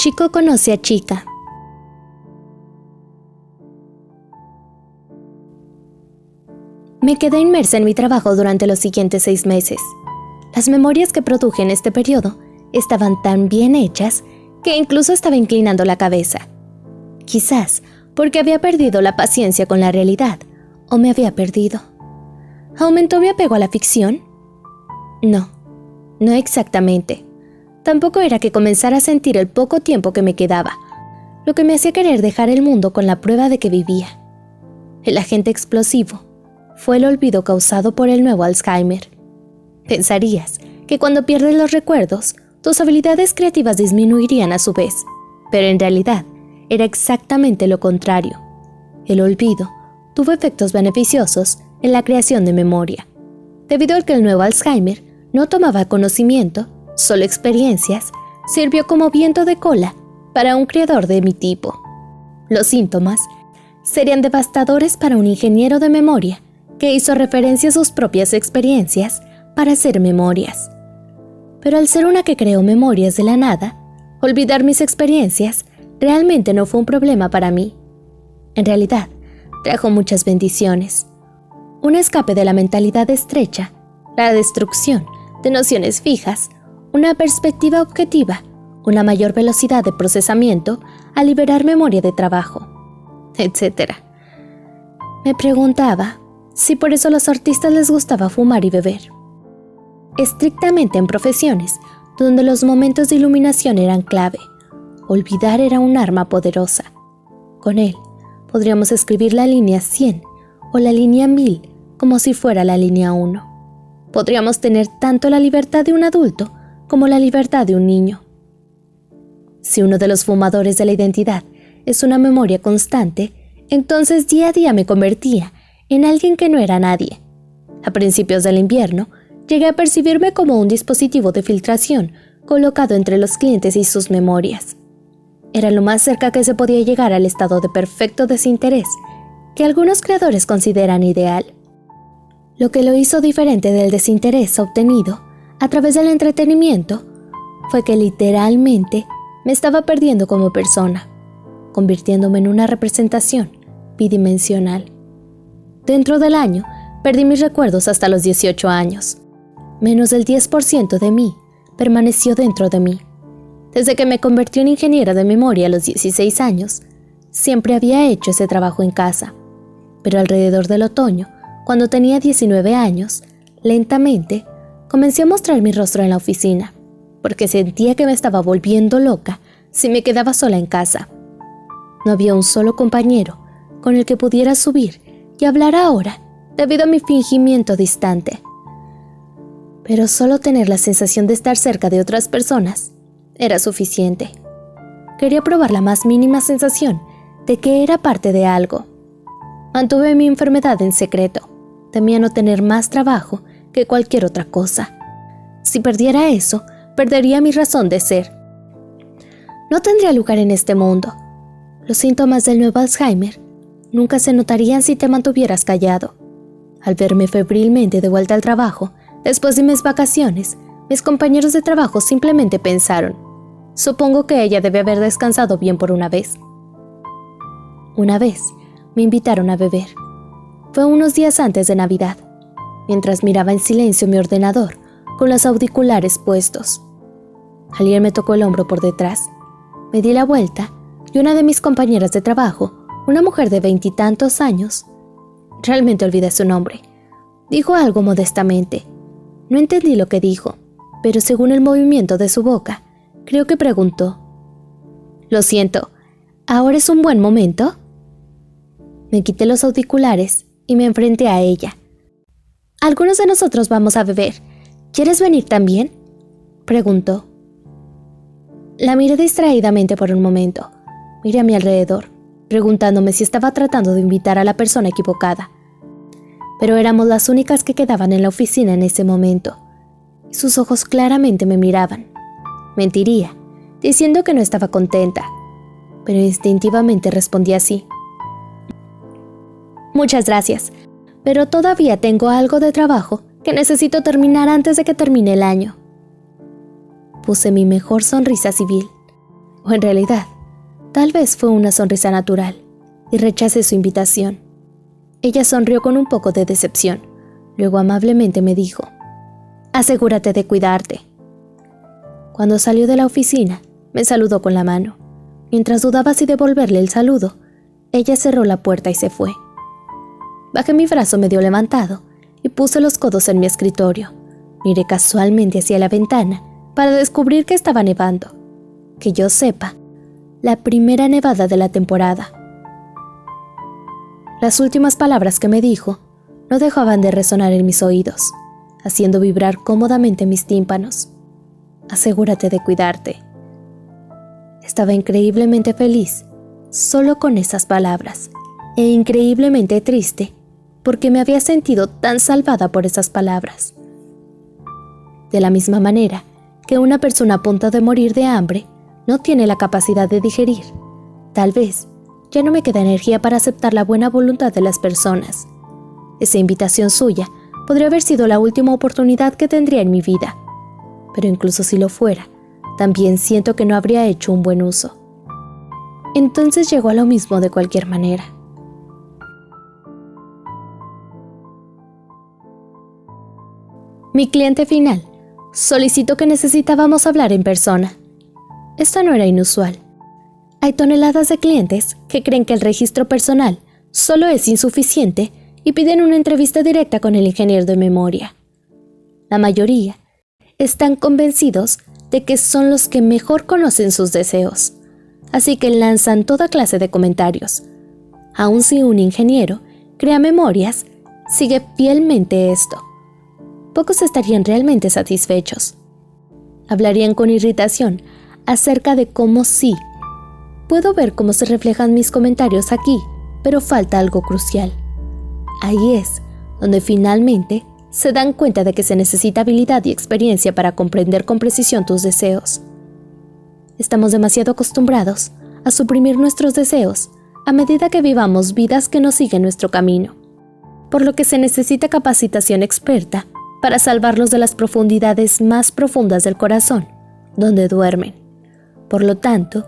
Chico conoce a chica. Me quedé inmersa en mi trabajo durante los siguientes 6 meses. Las memorias que produje en este periodo estaban tan bien hechas que incluso estaba inclinando la cabeza. Quizás porque había perdido la paciencia con la realidad, o me había perdido. ¿Aumentó mi apego a la ficción? No exactamente. Tampoco era que comenzara a sentir el poco tiempo que me quedaba, lo que me hacía querer dejar el mundo con la prueba de que vivía. El agente explosivo fue el olvido causado por el nuevo Alzheimer. Pensarías que cuando pierdes los recuerdos, tus habilidades creativas disminuirían a su vez, pero en realidad era exactamente lo contrario. El olvido tuvo efectos beneficiosos en la creación de memoria, debido a que el nuevo Alzheimer no tomaba conocimiento, solo experiencias, sirvió como viento de cola para un creador de mi tipo. Los síntomas serían devastadores para un ingeniero de memoria que hizo referencia a sus propias experiencias para hacer memorias. Pero al ser una que creó memorias de la nada, olvidar mis experiencias realmente no fue un problema para mí. En realidad, trajo muchas bendiciones. Un escape de la mentalidad estrecha, la destrucción de nociones fijas, una perspectiva objetiva, una mayor velocidad de procesamiento al liberar memoria de trabajo, etc. Me preguntaba si por eso a los artistas les gustaba fumar y beber. Estrictamente en profesiones donde los momentos de iluminación eran clave, olvidar era un arma poderosa. Con él podríamos escribir la línea 100 o la línea 1000 como si fuera la línea 1. Podríamos tener tanto la libertad de un adulto como la libertad de un niño. Si uno de los fumadores de la identidad es una memoria constante, entonces día a día me convertía en alguien que no era nadie. A principios del invierno, llegué a percibirme como un dispositivo de filtración colocado entre los clientes y sus memorias. Era lo más cerca que se podía llegar al estado de perfecto desinterés, que algunos creadores consideran ideal. Lo que lo hizo diferente del desinterés obtenido a través del entretenimiento fue que literalmente me estaba perdiendo como persona, convirtiéndome en una representación bidimensional. Dentro del año, perdí mis recuerdos hasta los 18 años. Menos del 10% de mí permaneció dentro de mí. Desde que me convertí en ingeniera de memoria a los 16 años, siempre había hecho ese trabajo en casa. Pero alrededor del otoño, cuando tenía 19 años, lentamente comencé a mostrar mi rostro en la oficina, porque sentía que me estaba volviendo loca si me quedaba sola en casa. No había un solo compañero con el que pudiera subir y hablar ahora, debido a mi fingimiento distante. Pero solo tener la sensación de estar cerca de otras personas era suficiente. Quería probar la más mínima sensación de que era parte de algo. Mantuve mi enfermedad en secreto. Temía no tener más trabajo que cualquier otra cosa. Si perdiera eso, perdería mi razón de ser. No tendría lugar en este mundo. Los síntomas del nuevo Alzheimer nunca se notarían si te mantuvieras callado. Al verme febrilmente de vuelta al trabajo, después de mis vacaciones, mis compañeros de trabajo simplemente pensaron: supongo que ella debe haber descansado bien por una vez. Una vez, me invitaron a beber. Fue unos días antes de Navidad, mientras miraba en silencio mi ordenador con los auriculares puestos. Alguien me tocó el hombro por detrás. Me di la vuelta y una de mis compañeras de trabajo, una mujer de 20 y tantos años, realmente olvidé su nombre, dijo algo modestamente. No entendí lo que dijo, pero según el movimiento de su boca, creo que preguntó: «Lo siento, ¿ahora es un buen momento?». Me quité los auriculares y me enfrenté a ella. «Algunos de nosotros vamos a beber. ¿Quieres venir también?», preguntó. La miré distraídamente por un momento. Miré a mi alrededor, preguntándome si estaba tratando de invitar a la persona equivocada. Pero éramos las únicas que quedaban en la oficina en ese momento, y sus ojos claramente me miraban. Mentiría, diciendo que no estaba contenta, pero instintivamente respondí así: «Muchas gracias, pero todavía tengo algo de trabajo que necesito terminar antes de que termine el año». Puse mi mejor sonrisa civil. O en realidad, tal vez fue una sonrisa natural, y rechacé su invitación. Ella sonrió con un poco de decepción. Luego amablemente me dijo: «Asegúrate de cuidarte». Cuando salió de la oficina, me saludó con la mano. Mientras dudaba si devolverle el saludo, ella cerró la puerta y se fue. Bajé mi brazo medio levantado y puse los codos en mi escritorio. Miré casualmente hacia la ventana para descubrir que estaba nevando. Que yo sepa, la primera nevada de la temporada. Las últimas palabras que me dijo no dejaban de resonar en mis oídos, haciendo vibrar cómodamente mis tímpanos. Asegúrate de cuidarte. Estaba increíblemente feliz solo con esas palabras, e increíblemente triste porque me había sentido tan salvada por esas palabras. De la misma manera que una persona a punto de morir de hambre no tiene la capacidad de digerir, tal vez ya no me queda energía para aceptar la buena voluntad de las personas. Esa invitación suya podría haber sido la última oportunidad que tendría en mi vida, pero incluso si lo fuera, también siento que no habría hecho un buen uso. Entonces llegó a lo mismo de cualquier manera. Mi cliente final solicitó que necesitábamos hablar en persona. Esto no era inusual. Hay toneladas de clientes que creen que el registro personal solo es insuficiente y piden una entrevista directa con el ingeniero de memoria. La mayoría están convencidos de que son los que mejor conocen sus deseos, así que lanzan toda clase de comentarios. Aun si un ingeniero crea memorias, sigue fielmente esto. Pocos estarían realmente satisfechos. Hablarían con irritación acerca de cómo sí. Puedo ver cómo se reflejan mis comentarios aquí, pero falta algo crucial. Ahí es donde finalmente se dan cuenta de que se necesita habilidad y experiencia para comprender con precisión tus deseos. Estamos demasiado acostumbrados a suprimir nuestros deseos a medida que vivamos vidas que no siguen nuestro camino, por lo que se necesita capacitación experta para salvarlos de las profundidades más profundas del corazón, donde duermen. Por lo tanto,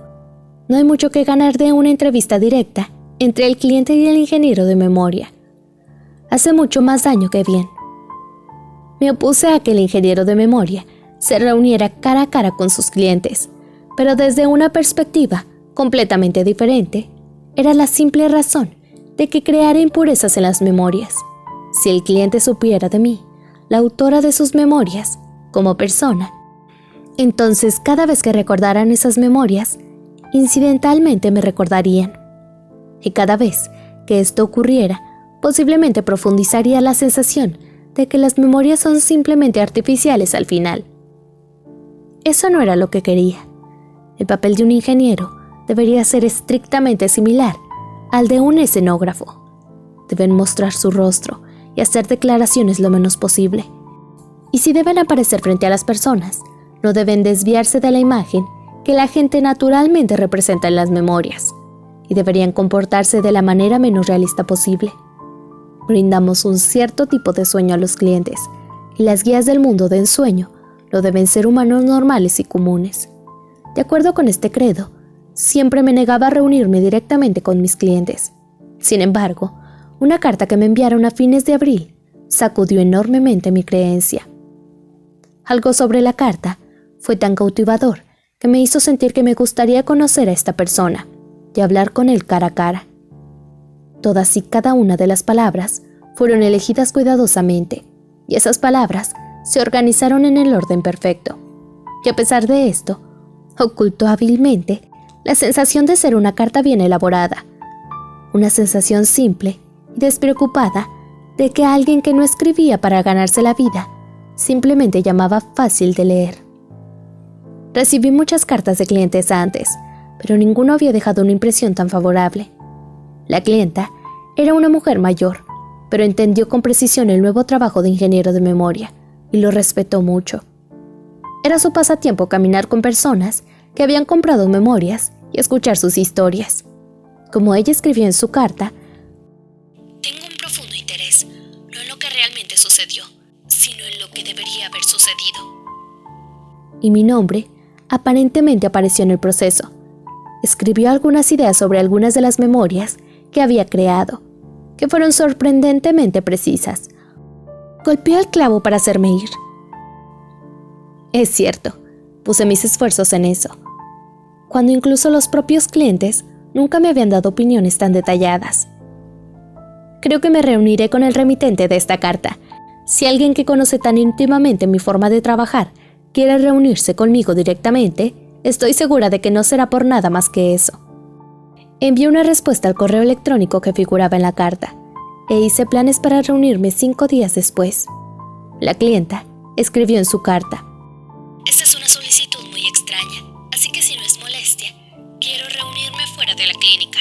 no hay mucho que ganar de una entrevista directa entre el cliente y el ingeniero de memoria. Hace mucho más daño que bien. Me opuse a que el ingeniero de memoria se reuniera cara a cara con sus clientes, pero desde una perspectiva completamente diferente. Era la simple razón de que creara impurezas en las memorias. Si el cliente supiera de mí, la autora de sus memorias, como persona, entonces cada vez que recordaran esas memorias, incidentalmente me recordarían. Y cada vez que esto ocurriera, posiblemente profundizaría la sensación de que las memorias son simplemente artificiales al final. Eso no era lo que quería. El papel de un ingeniero debería ser estrictamente similar al de un escenógrafo. Deben mostrar su rostro y hacer declaraciones lo menos posible. Y si deben aparecer frente a las personas, no deben desviarse de la imagen que la gente naturalmente representa en las memorias, y deberían comportarse de la manera menos realista posible. Brindamos un cierto tipo de sueño a los clientes, y las guías del mundo de ensueño lo deben ser humanos normales y comunes. De acuerdo con este credo, siempre me negaba a reunirme directamente con mis clientes. Sin embargo, una carta que me enviaron a fines de abril sacudió enormemente mi creencia. Algo sobre la carta fue tan cautivador que me hizo sentir que me gustaría conocer a esta persona y hablar con él cara a cara. Todas y cada una de las palabras fueron elegidas cuidadosamente, y esas palabras se organizaron en el orden perfecto. Y a pesar de esto, ocultó hábilmente la sensación de ser una carta bien elaborada, una sensación simple y despreocupada de que alguien que no escribía para ganarse la vida simplemente llamaba fácil de leer. Recibí muchas cartas de clientes antes, pero ninguno había dejado una impresión tan favorable. La clienta era una mujer mayor, pero entendió con precisión el nuevo trabajo de ingeniero de memoria y lo respetó mucho. Era su pasatiempo caminar con personas que habían comprado memorias y escuchar sus historias. Como ella escribió en su carta, tengo un profundo interés, no en lo que realmente sucedió, sino en lo que debería haber sucedido. Y mi nombre aparentemente apareció en el proceso, escribió algunas ideas sobre algunas de las memorias que había creado, que fueron sorprendentemente precisas. Golpeó el clavo para hacerme ir. Es cierto, puse mis esfuerzos en eso, cuando incluso los propios clientes nunca me habían dado opiniones tan detalladas. Creo que me reuniré con el remitente de esta carta. Si alguien que conoce tan íntimamente mi forma de trabajar quiere reunirse conmigo directamente, estoy segura de que no será por nada más que eso. Envié una respuesta al correo electrónico que figuraba en la carta e hice planes para reunirme 5 días después. La clienta escribió en su carta: Esta es una solicitud muy extraña, así que si no es molestia, quiero reunirme fuera de la clínica.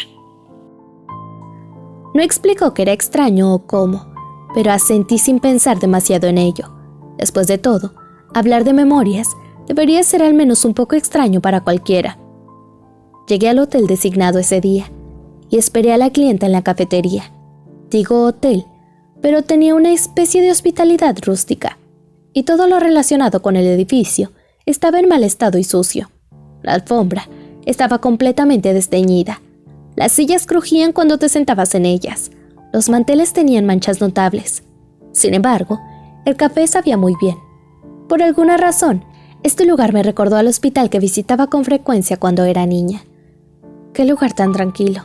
No explicó que era extraño o cómo, pero asentí sin pensar demasiado en ello. Después de todo, hablar de memorias debería ser al menos un poco extraño para cualquiera. Llegué al hotel designado ese día y esperé a la clienta en la cafetería. Digo hotel, pero tenía una especie de hospitalidad rústica, y todo lo relacionado con el edificio estaba en mal estado y sucio. La alfombra estaba completamente desteñida. Las sillas crujían cuando te sentabas en ellas. Los manteles tenían manchas notables. Sin embargo, el café sabía muy bien. Por alguna razón, este lugar me recordó al hospital que visitaba con frecuencia cuando era niña. ¡Qué lugar tan tranquilo!,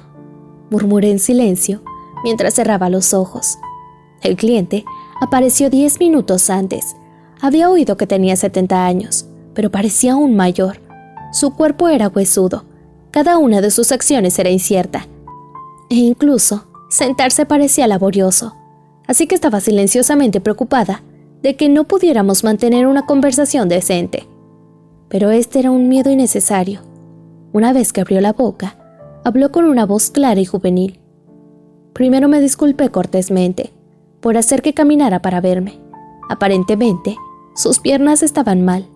murmuré en silencio mientras cerraba los ojos. El cliente apareció 10 minutos antes. Había oído que tenía 70 años, pero parecía aún mayor. Su cuerpo era huesudo. Cada una de sus acciones era incierta. E incluso, sentarse parecía laborioso. Así que estaba silenciosamente preocupada de que no pudiéramos mantener una conversación decente. Pero este era un miedo innecesario. Una vez que abrió la boca, habló con una voz clara y juvenil. Primero me disculpé cortésmente por hacer que caminara para verme. Aparentemente, sus piernas estaban mal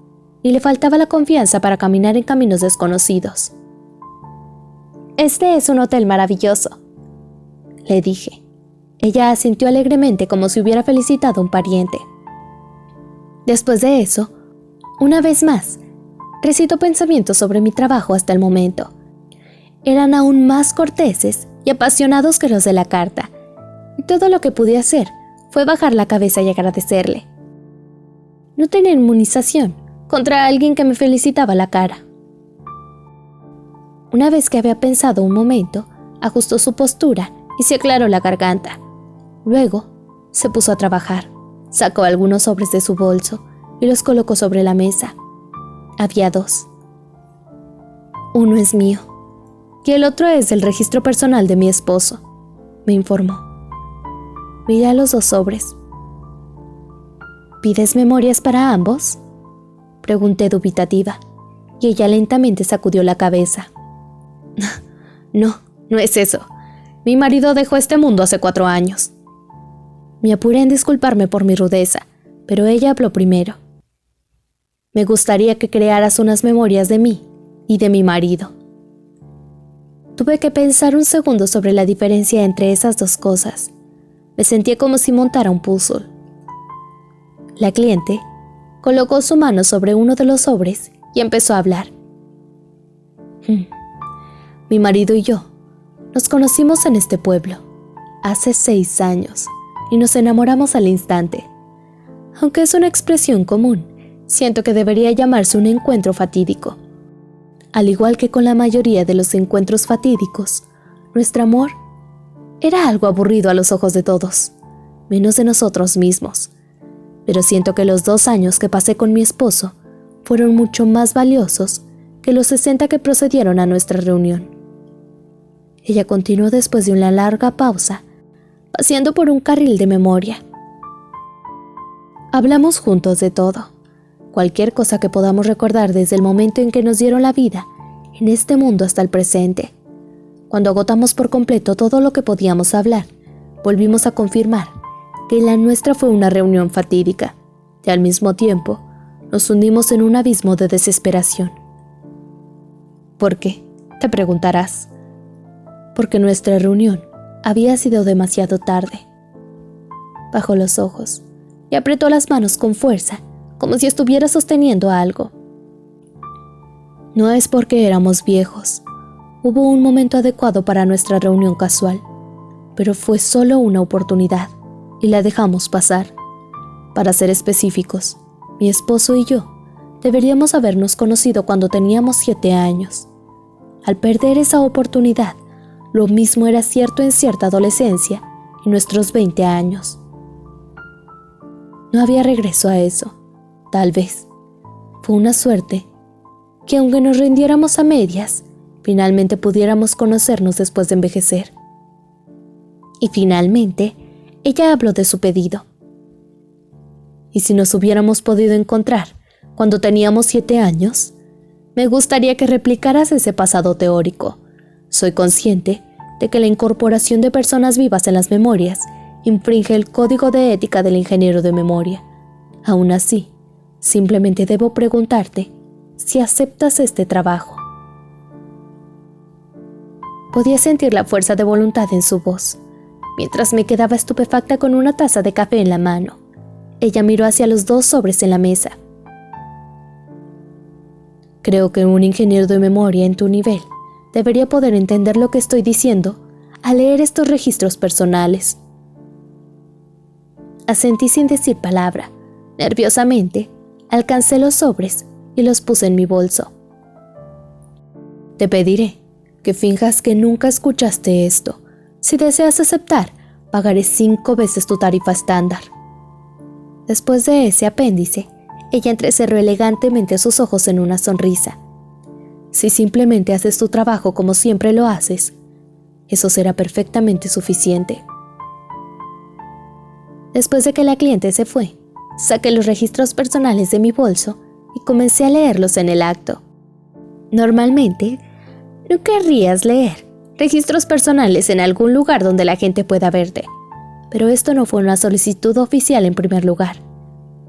y le faltaba la confianza para caminar en caminos desconocidos. «Este es un hotel maravilloso», le dije. Ella asintió alegremente como si hubiera felicitado a un pariente. Después de eso, una vez más, recitó pensamientos sobre mi trabajo hasta el momento. Eran aún más corteses y apasionados que los de la carta, y todo lo que pude hacer fue bajar la cabeza y agradecerle. No tenía inmunización contra alguien que me felicitaba la cara. Una vez que había pensado un momento, ajustó su postura y se aclaró la garganta. Luego, se puso a trabajar. Sacó algunos sobres de su bolso y los colocó sobre la mesa. Había 2. Uno es mío y el otro es del registro personal de mi esposo, me informó. Miré a los 2 sobres. ¿Pides memorias para ambos?, pregunté dubitativa, y ella lentamente sacudió la cabeza. No es eso. Mi marido dejó este mundo hace 4 años. Me apuré en disculparme por mi rudeza, pero ella habló primero. Me gustaría que crearas unas memorias de mí y de mi marido. Tuve que pensar un segundo sobre la diferencia entre esas 2 cosas. Me sentía como si montara un puzzle. La cliente colocó su mano sobre uno de los sobres y empezó a hablar. Mi marido y yo nos conocimos en este pueblo hace 6 años y nos enamoramos al instante. Aunque es una expresión común, siento que debería llamarse un encuentro fatídico. Al igual que con la mayoría de los encuentros fatídicos, nuestro amor era algo aburrido a los ojos de todos, menos de nosotros mismos. Pero siento que los 2 años que pasé con mi esposo fueron mucho más valiosos que los 60 que procedieron a nuestra reunión. Ella continuó después de una larga pausa, paseando por un carril de memoria. Hablamos juntos de todo, cualquier cosa que podamos recordar desde el momento en que nos dieron la vida en este mundo hasta el presente. Cuando agotamos por completo todo lo que podíamos hablar, volvimos a confirmar que la nuestra fue una reunión fatídica, y al mismo tiempo nos hundimos en un abismo de desesperación. ¿Por qué?, te preguntarás. Porque nuestra reunión había sido demasiado tarde. Bajó los ojos y apretó las manos con fuerza, como si estuviera sosteniendo algo. No es porque éramos viejos Hubo un momento adecuado para nuestra reunión casual, pero fue solo una oportunidad y la dejamos pasar. Para ser específicos, mi esposo y yo deberíamos habernos conocido cuando teníamos 7 años. Al perder esa oportunidad, lo mismo era cierto en cierta adolescencia y nuestros 20 años. No había regreso a eso, tal vez. Fue una suerte que aunque nos rindiéramos a medias, finalmente pudiéramos conocernos después de envejecer. Y finalmente, ella habló de su pedido. ¿Y si nos hubiéramos podido encontrar cuando teníamos 7 años? Me gustaría que replicaras ese pasado teórico. Soy consciente de que la incorporación de personas vivas en las memorias infringe el código de ética del ingeniero de memoria. Aún así, simplemente debo preguntarte si aceptas este trabajo. Podía sentir la fuerza de voluntad en su voz, mientras me quedaba estupefacta con una taza de café en la mano. Ella miró hacia los 2 sobres en la mesa. Creo que un ingeniero de memoria en tu nivel debería poder entender lo que estoy diciendo al leer estos registros personales. Asentí sin decir palabra. Nerviosamente, alcancé los sobres y los puse en mi bolso. Te pediré que finjas que nunca escuchaste esto. Si deseas aceptar, pagaré 5 veces tu tarifa estándar. Después de ese apéndice, ella entrecerró elegantemente sus ojos en una sonrisa. Si simplemente haces tu trabajo como siempre lo haces, eso será perfectamente suficiente. Después de que la cliente se fue, saqué los registros personales de mi bolso y comencé a leerlos en el acto. Normalmente, no querrías leer registros personales en algún lugar donde la gente pueda verte, pero esto no fue una solicitud oficial en primer lugar.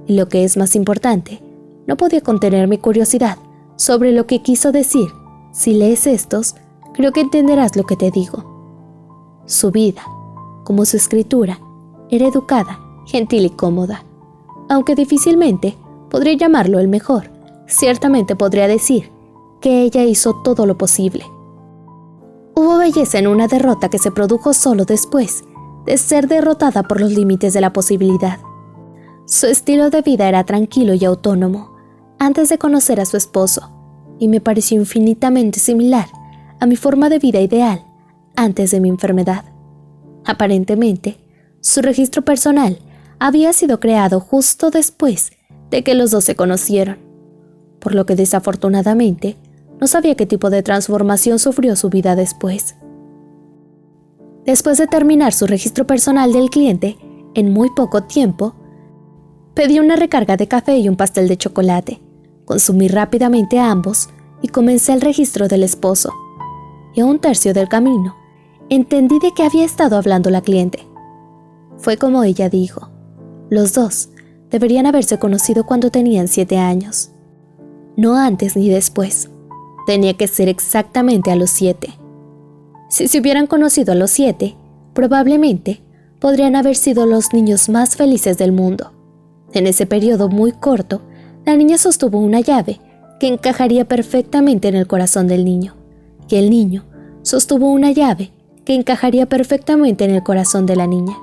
Y lo que es más importante, no podía contener mi curiosidad sobre lo que quiso decir. Si lees estos, creo que entenderás lo que te digo. Su vida, como su escritura, era educada, gentil y cómoda. Aunque difícilmente podría llamarlo el mejor, ciertamente podría decir que ella hizo todo lo posible. Hubo belleza en una derrota que se produjo solo después de ser derrotada por los límites de la posibilidad. Su estilo de vida era tranquilo y autónomo antes de conocer a su esposo, y me pareció infinitamente similar a mi forma de vida ideal antes de mi enfermedad. Aparentemente, su registro personal había sido creado justo después de que los dos se conocieron, por lo que desafortunadamente no sabía qué tipo de transformación sufrió su vida después. Después de terminar su registro personal del cliente, en muy poco tiempo, pedí una recarga de café y un pastel de chocolate. Consumí rápidamente ambos y comencé el registro del esposo. Y a un tercio del camino, entendí de qué había estado hablando la cliente. Fue como ella dijo. Los dos deberían haberse conocido cuando tenían 7 años. No antes ni después. Tenía que ser exactamente a los 7. Si se hubieran conocido a los 7, probablemente podrían haber sido los niños más felices del mundo. En ese periodo muy corto, la niña sostuvo una llave que encajaría perfectamente en el corazón del niño, y el niño sostuvo una llave que encajaría perfectamente en el corazón de la niña.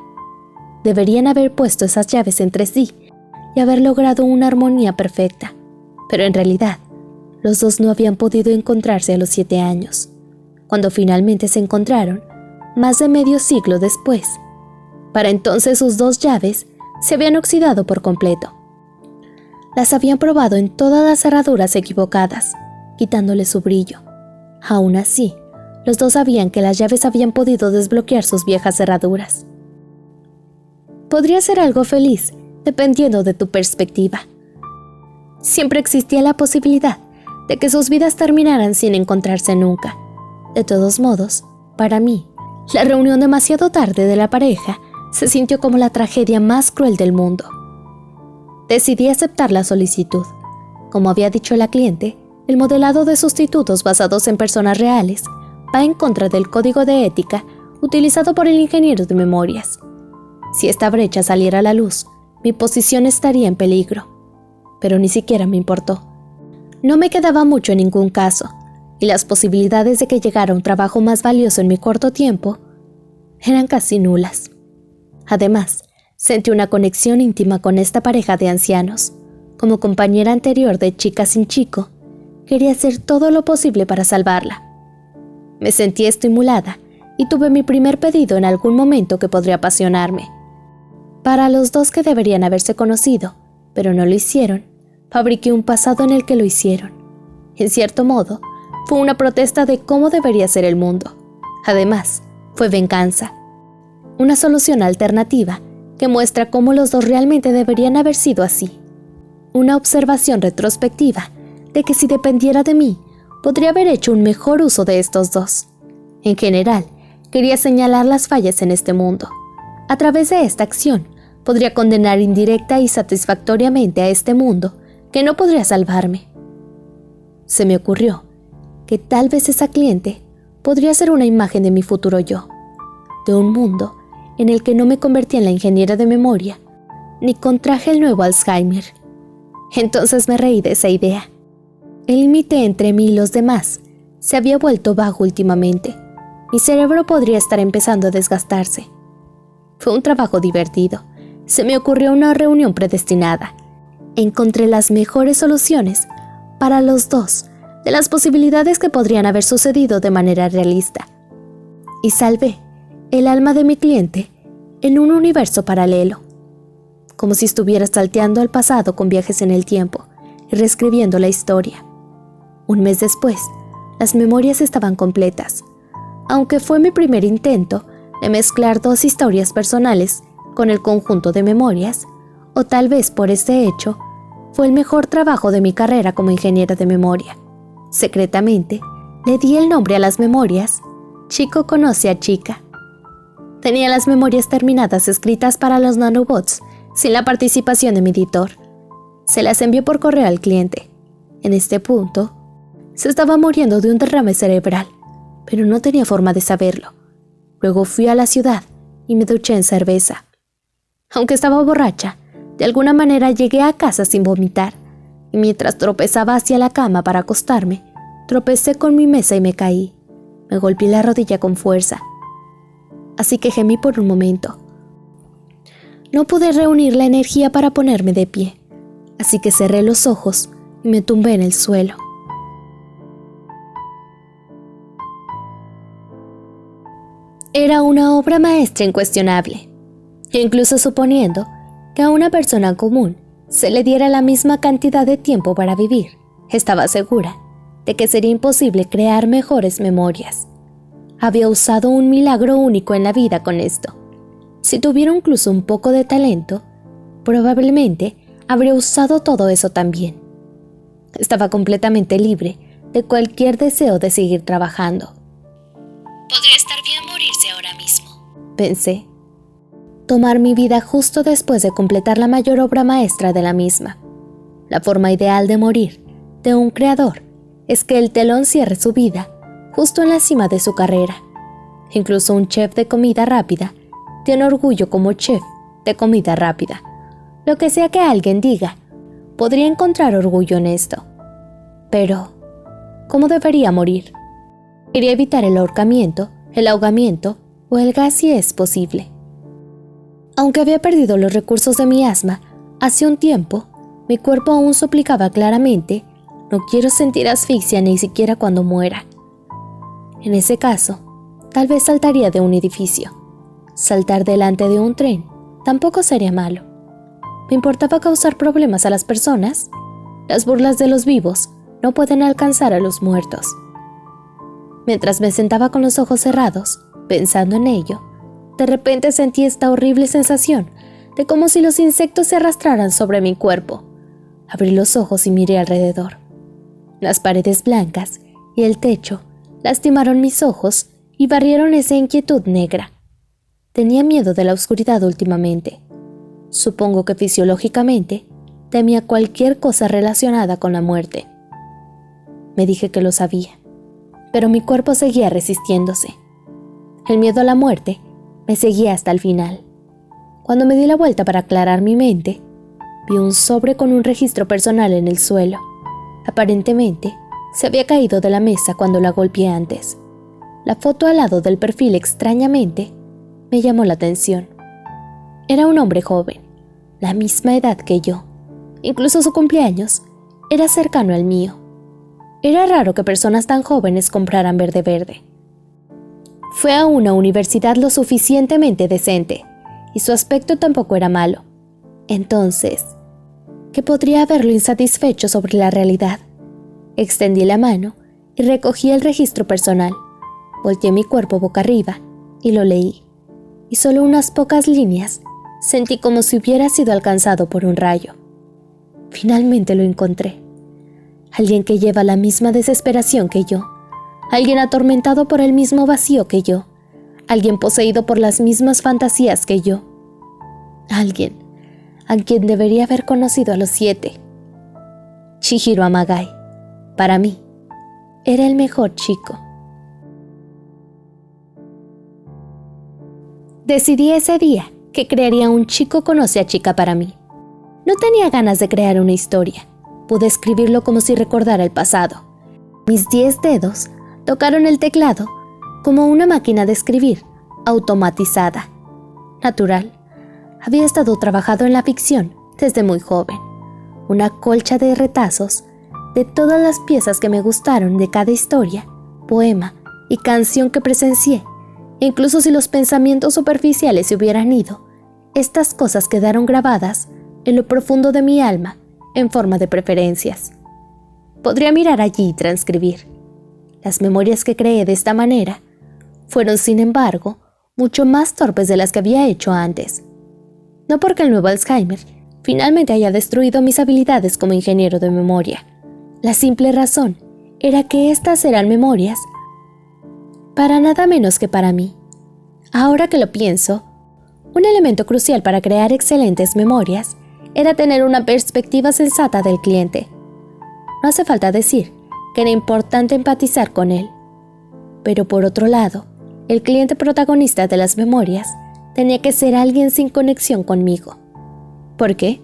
Deberían haber puesto esas llaves entre sí y haber logrado una armonía perfecta, pero en realidad, los dos no habían podido encontrarse a los 7 años. Cuando finalmente se encontraron, más de medio siglo después. Para entonces sus 2 llaves se habían oxidado por completo. Las habían probado en todas las cerraduras equivocadas, quitándole su brillo. Aún así, los dos sabían que las llaves habían podido desbloquear sus viejas cerraduras. Podría ser algo feliz, dependiendo de tu perspectiva. Siempre existía la posibilidad de que sus vidas terminaran sin encontrarse nunca. De todos modos, para mí, la reunión demasiado tarde de la pareja se sintió como la tragedia más cruel del mundo. Decidí aceptar la solicitud. Como había dicho la cliente, el modelado de sustitutos basados en personas reales va en contra del código de ética utilizado por el ingeniero de memorias. Si esta brecha saliera a la luz, mi posición estaría en peligro. Pero ni siquiera me importó. No me quedaba mucho en ningún caso, y las posibilidades de que llegara un trabajo más valioso en mi corto tiempo eran casi nulas. Además, sentí una conexión íntima con esta pareja de ancianos. Como compañera anterior de Chica sin Chico, quería hacer todo lo posible para salvarla. Me sentí estimulada y tuve mi primer pedido en algún momento que podría apasionarme. Para los dos que deberían haberse conocido, pero no lo hicieron, fabriqué un pasado en el que lo hicieron. En cierto modo, fue una protesta de cómo debería ser el mundo. Además, fue venganza. Una solución alternativa que muestra cómo los dos realmente deberían haber sido así. Una observación retrospectiva de que si dependiera de mí, podría haber hecho un mejor uso de estos dos. En general, quería señalar las fallas en este mundo. A través de esta acción, podría condenar indirecta y satisfactoriamente a este mundo que no podría salvarme. Se me ocurrió que tal vez esa cliente podría ser una imagen de mi futuro yo, de un mundo en el que no me convertí en la ingeniera de memoria, ni contraje el nuevo Alzheimer. Entonces me reí de esa idea. El límite entre mí y los demás se había vuelto vago últimamente. Mi cerebro podría estar empezando a desgastarse. Fue un trabajo divertido. Se me ocurrió una reunión predestinada. Encontré las mejores soluciones para los dos de las posibilidades que podrían haber sucedido de manera realista. Y salvé el alma de mi cliente en un universo paralelo, como si estuviera salteando al pasado con viajes en el tiempo y reescribiendo la historia. Un mes después, las memorias estaban completas, aunque fue mi primer intento de mezclar dos historias personales con el conjunto de memorias, o tal vez por este hecho, fue el mejor trabajo de mi carrera como ingeniera de memoria. Secretamente, le di el nombre a las memorias Chico conoce a Chica. Tenía las memorias terminadas escritas para los nanobots, sin la participación de mi editor. Se las envió por correo al cliente. En este punto, se estaba muriendo de un derrame cerebral, pero no tenía forma de saberlo. Luego fui a la ciudad y me duché en cerveza. Aunque estaba borracha, de alguna manera llegué a casa sin vomitar, y mientras tropezaba hacia la cama para acostarme, tropecé con mi mesa y me caí. Me golpeé la rodilla con fuerza, así que gemí por un momento. No pude reunir la energía para ponerme de pie, así que cerré los ojos y me tumbé en el suelo. Era una obra maestra incuestionable, incluso suponiendo que a una persona común se le diera la misma cantidad de tiempo para vivir. Estaba segura de que sería imposible crear mejores memorias. Había usado un milagro único en la vida con esto. Si tuviera incluso un poco de talento, probablemente habría usado todo eso también. Estaba completamente libre de cualquier deseo de seguir trabajando. Podría estar bien morirse ahora mismo, pensé. Tomar mi vida justo después de completar la mayor obra maestra de la misma. La forma ideal de morir de un creador es que el telón cierre su vida justo en la cima de su carrera. Incluso un chef de comida rápida tiene orgullo como chef de comida rápida. Lo que sea que alguien diga, podría encontrar orgullo en esto. Pero, ¿cómo debería morir? Quería evitar el ahorcamiento, el ahogamiento o el gas si es posible. Aunque había perdido los recursos de mi asma, hace un tiempo, mi cuerpo aún suplicaba claramente: no quiero sentir asfixia ni siquiera cuando muera. En ese caso, tal vez saltaría de un edificio. Saltar delante de un tren tampoco sería malo. ¿Me importaba causar problemas a las personas? Las burlas de los vivos no pueden alcanzar a los muertos. Mientras me sentaba con los ojos cerrados, pensando en ello, de repente sentí esta horrible sensación de como si los insectos se arrastraran sobre mi cuerpo. Abrí los ojos y miré alrededor. Las paredes blancas y el techo lastimaron mis ojos y barrieron esa inquietud negra. Tenía miedo de la oscuridad últimamente. Supongo que fisiológicamente temía cualquier cosa relacionada con la muerte. Me dije que lo sabía, pero mi cuerpo seguía resistiéndose. El miedo a la muerte me seguía hasta el final. Cuando me di la vuelta para aclarar mi mente, vi un sobre con un registro personal en el suelo. Aparentemente, se había caído de la mesa cuando la golpeé antes. La foto al lado del perfil extrañamente me llamó la atención. Era un hombre joven, la misma edad que yo. Incluso su cumpleaños era cercano al mío. Era raro que personas tan jóvenes compraran verde. Fue a una universidad lo suficientemente decente, y su aspecto tampoco era malo. Entonces, ¿qué podría haberlo insatisfecho sobre la realidad? Extendí la mano y recogí el registro personal. Volteé mi cuerpo boca arriba y lo leí. Y solo unas pocas líneas sentí como si hubiera sido alcanzado por un rayo. Finalmente lo encontré. Alguien que lleva la misma desesperación que yo. Alguien atormentado por el mismo vacío que yo. Alguien poseído por las mismas fantasías que yo. Alguien a quien debería haber conocido a los 7. Chihiro Amagai, para mí, era el mejor chico. Decidí ese día que crearía un chico conoce a chica para mí. No tenía ganas de crear una historia. Pude escribirlo como si recordara el pasado. Mis 10 dedos tocaron el teclado como una máquina de escribir, automatizada. Natural. Había estado trabajando en la ficción desde muy joven. Una colcha de retazos de todas las piezas que me gustaron de cada historia, poema y canción que presencié. Incluso si los pensamientos superficiales se hubieran ido, estas cosas quedaron grabadas en lo profundo de mi alma en forma de preferencias. Podría mirar allí y transcribir. Las memorias que creé de esta manera fueron, sin embargo, mucho más torpes de las que había hecho antes. No porque el nuevo Alzheimer finalmente haya destruido mis habilidades como ingeniero de memoria. La simple razón era que estas eran memorias para nada menos que para mí. Ahora que lo pienso, un elemento crucial para crear excelentes memorias era tener una perspectiva sensata del cliente. No hace falta decir que era importante empatizar con él. Pero por otro lado, el cliente protagonista de las memorias tenía que ser alguien sin conexión conmigo. ¿Por qué?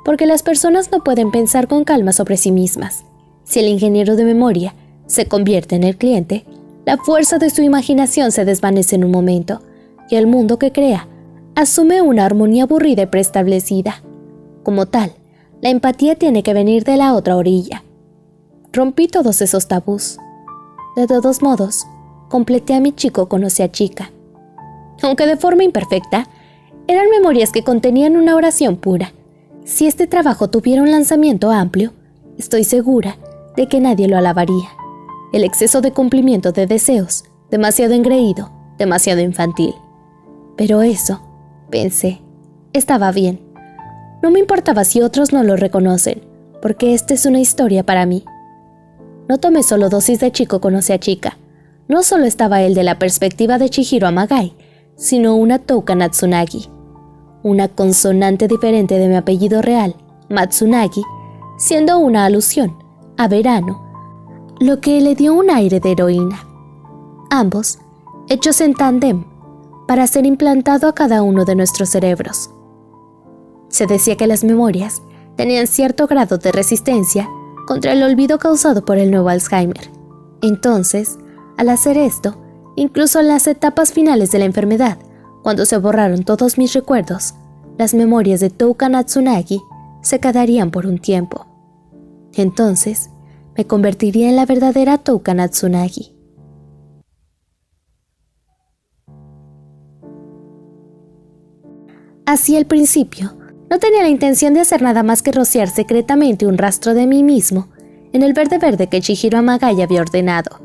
Porque las personas no pueden pensar con calma sobre sí mismas. Si el ingeniero de memoria se convierte en el cliente, la fuerza de su imaginación se desvanece en un momento y el mundo que crea asume una armonía aburrida y preestablecida. Como tal, la empatía tiene que venir de la otra orilla. Rompí todos esos tabús. De todos modos, completé a mi chico conoce a chica. Aunque de forma imperfecta, eran memorias que contenían una oración pura. Si este trabajo tuviera un lanzamiento amplio, estoy segura de que nadie lo alabaría. El exceso de cumplimiento de deseos, demasiado engreído, demasiado infantil. Pero eso, pensé, estaba bien. No me importaba si otros no lo reconocen, porque esta es una historia para mí. No tomé solo dosis de chico conoce a chica. No solo estaba él de la perspectiva de Chihiro Amagai, sino una Touka Natsunagi. Una consonante diferente de mi apellido real, Matsunagi, siendo una alusión a verano, lo que le dio un aire de heroína. Ambos, hechos en tándem, para ser implantado a cada uno de nuestros cerebros. Se decía que las memorias tenían cierto grado de resistencia contra el olvido causado por el nuevo Alzheimer. Entonces, al hacer esto, incluso en las etapas finales de la enfermedad, cuando se borraron todos mis recuerdos, las memorias de Touka Natsunagi se quedarían por un tiempo. Entonces, me convertiría en la verdadera Touka Natsunagi. Así al principio, no tenía la intención de hacer nada más que rociar secretamente un rastro de mí mismo en el verde que Chihiro Amagai había ordenado.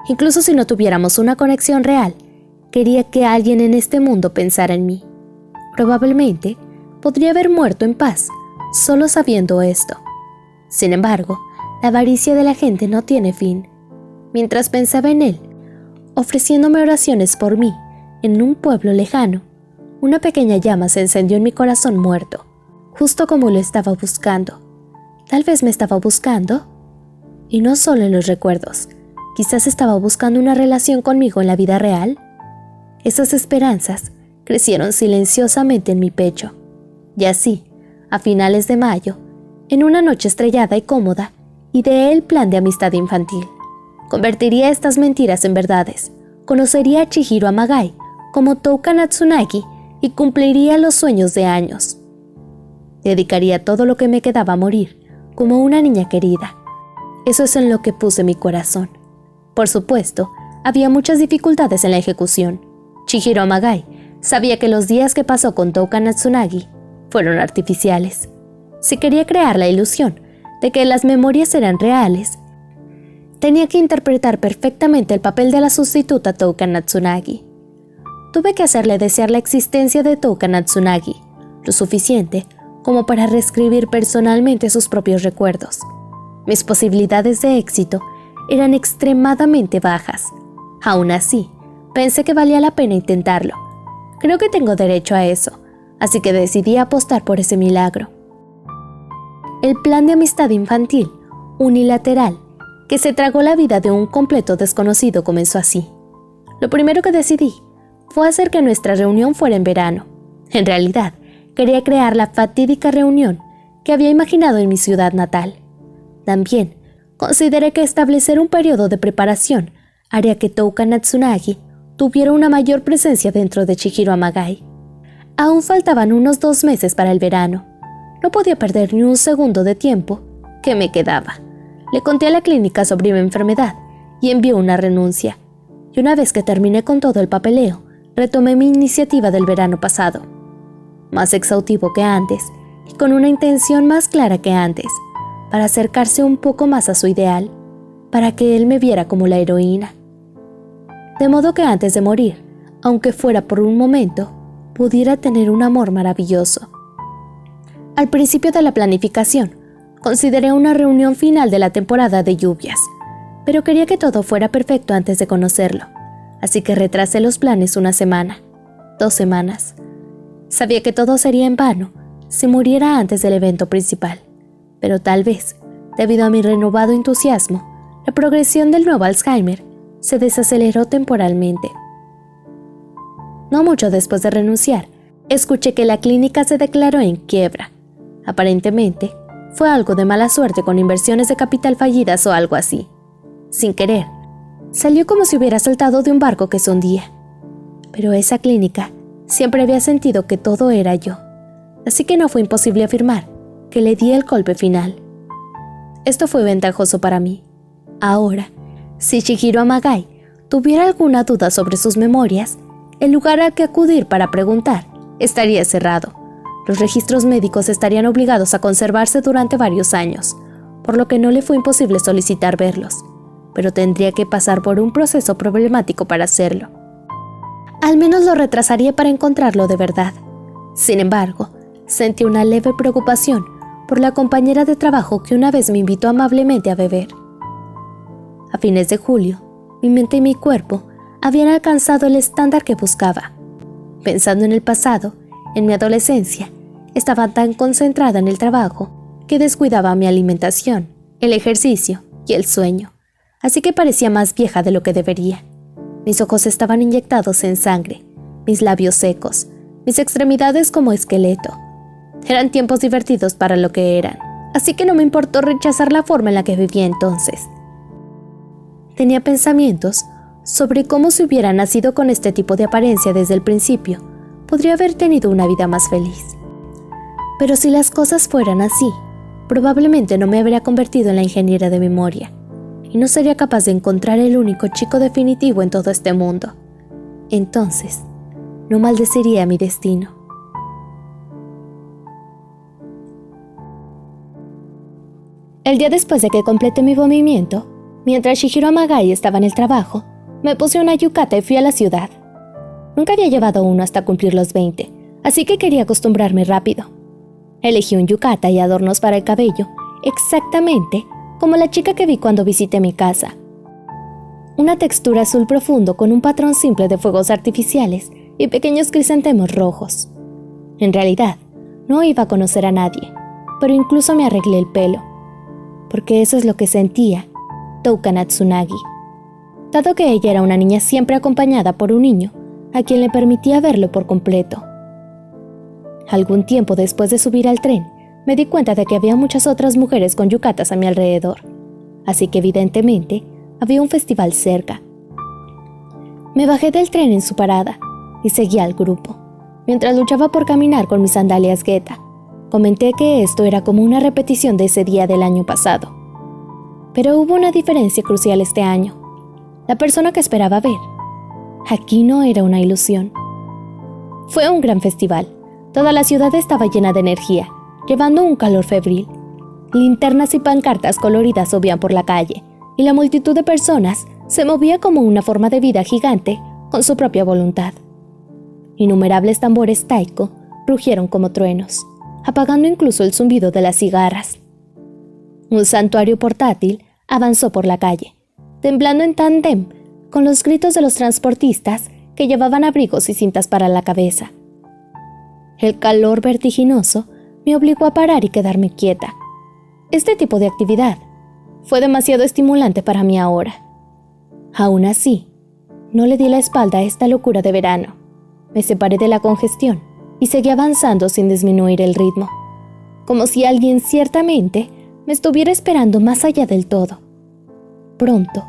Incluso si no tuviéramos una conexión real, quería que alguien en este mundo pensara en mí. Probablemente podría haber muerto en paz, solo sabiendo esto. Sin embargo, la avaricia de la gente no tiene fin. Mientras pensaba en él, ofreciéndome oraciones por mí, en un pueblo lejano, una pequeña llama se encendió en mi corazón muerto, justo como lo estaba buscando. Tal vez me estaba buscando, y no solo en los recuerdos. Quizás estaba buscando una relación conmigo en la vida real. Esas esperanzas crecieron silenciosamente en mi pecho. Y así, a finales de mayo, en una noche estrellada y cómoda, Ideé el plan de amistad infantil. Convertiría estas mentiras en verdades, conocería a Chihiro Amagai como Touka Natsunagi y cumpliría los sueños de años. Dedicaría todo lo que me quedaba a morir, como una niña querida. Eso es en lo que puse mi corazón. Por supuesto, había muchas dificultades en la ejecución. Chihiro Amagai sabía que los días que pasó con Touka Natsunagi fueron artificiales. Si quería crear la ilusión de que las memorias eran reales, tenía que interpretar perfectamente el papel de la sustituta Touka Natsunagi. Tuve que hacerle desear la existencia de Touka Natsunagi, lo suficiente como para reescribir personalmente sus propios recuerdos. Mis posibilidades de éxito eran extremadamente bajas. Aún así, pensé que valía la pena intentarlo. Creo que tengo derecho a eso, así que decidí apostar por ese milagro. El plan de amistad infantil, unilateral, que se tragó la vida de un completo desconocido comenzó así. Lo primero que decidí fue hacer que nuestra reunión fuera en verano. En realidad, quería crear la fatídica reunión que había imaginado en mi ciudad natal. También consideré que establecer un periodo de preparación haría que Touka Natsunagi tuviera una mayor presencia dentro de Chihiro Amagai. Aún faltaban unos 2 meses para el verano. No podía perder ni un segundo de tiempo que me quedaba. Le conté a la clínica sobre mi enfermedad y envió una renuncia. Y una vez que terminé con todo el papeleo, retomé mi iniciativa del verano pasado. Más exhaustivo que antes y con una intención más clara que antes, para acercarse un poco más a su ideal, para que él me viera como la heroína. De modo que antes de morir, aunque fuera por un momento, pudiera tener un amor maravilloso. Al principio de la planificación, consideré una reunión final de la temporada de lluvias, pero quería que todo fuera perfecto antes de conocerlo, así que retrasé los planes una semana, 2 semanas. Sabía que todo sería en vano si muriera antes del evento principal, pero tal vez, debido a mi renovado entusiasmo, la progresión del nuevo Alzheimer se desaceleró temporalmente. No mucho después de renunciar, escuché que la clínica se declaró en quiebra. Aparentemente, fue algo de mala suerte con inversiones de capital fallidas o algo así. Sin querer, salió como si hubiera saltado de un barco que se hundía. Pero esa clínica siempre había sentido que todo era yo, así que no fue imposible afirmar que le di el golpe final. Esto fue ventajoso para mí. Ahora, si Chihiro Amagai tuviera alguna duda sobre sus memorias, el lugar al que acudir para preguntar estaría cerrado. Los registros médicos estarían obligados a conservarse durante varios años, por lo que no le fue imposible solicitar verlos, pero tendría que pasar por un proceso problemático para hacerlo. Al menos lo retrasaría para encontrarlo de verdad. Sin embargo, sentí una leve preocupación por la compañera de trabajo que una vez me invitó amablemente a beber. A fines de julio, mi mente y mi cuerpo habían alcanzado el estándar que buscaba. Pensando en el pasado, en mi adolescencia, estaba tan concentrada en el trabajo que descuidaba mi alimentación, el ejercicio y el sueño, así que parecía más vieja de lo que debería. Mis ojos estaban inyectados en sangre, mis labios secos, mis extremidades como esqueleto. Eran tiempos divertidos para lo que eran, así que no me importó rechazar la forma en la que vivía entonces. Tenía pensamientos sobre cómo si hubiera nacido con este tipo de apariencia desde el principio, podría haber tenido una vida más feliz. Pero si las cosas fueran así, probablemente no me habría convertido en la ingeniera de memoria, y no sería capaz de encontrar el único chico definitivo en todo este mundo. Entonces, no maldeciría mi destino. El día después de que completé mi movimiento, mientras Chihiro Amagai estaba en el trabajo, me puse una yukata y fui a la ciudad. Nunca había llevado uno hasta cumplir los 20, así que quería acostumbrarme rápido. Elegí un yukata y adornos para el cabello, exactamente como la chica que vi cuando visité mi casa. Una textura azul profundo con un patrón simple de fuegos artificiales y pequeños crisantemos rojos. En realidad, no iba a conocer a nadie, pero incluso me arreglé el pelo, porque eso es lo que sentía Touka Natsunagi. Dado que ella era una niña siempre acompañada por un niño, a quien le permitía verlo por completo. Algún tiempo después de subir al tren, me di cuenta de que había muchas otras mujeres con yukatas a mi alrededor. así que evidentemente había un festival cerca. Me bajé del tren en su parada y seguí al grupo. Mientras luchaba por caminar con mis sandalias Guetta, comenté que esto era como una repetición de ese día del año pasado. Pero hubo una diferencia crucial este año. La persona que esperaba ver, aquí no era una ilusión. Fue un gran festival. Toda la ciudad estaba llena de energía, llevando un calor febril. Linternas y pancartas coloridas subían por la calle, y la multitud de personas se movía como una forma de vida gigante con su propia voluntad. Innumerables tambores taiko rugieron como truenos, apagando incluso el zumbido de las cigarras. Un santuario portátil avanzó por la calle, temblando en tándem con los gritos de los transportistas que llevaban abrigos y cintas para la cabeza. El calor vertiginoso me obligó a parar y quedarme quieta. Este tipo de actividad fue demasiado estimulante para mí ahora. Aún así, no le di la espalda a esta locura de verano. Me separé de la congestión y seguí avanzando sin disminuir el ritmo, como si alguien ciertamente me estuviera esperando más allá del todo. Pronto,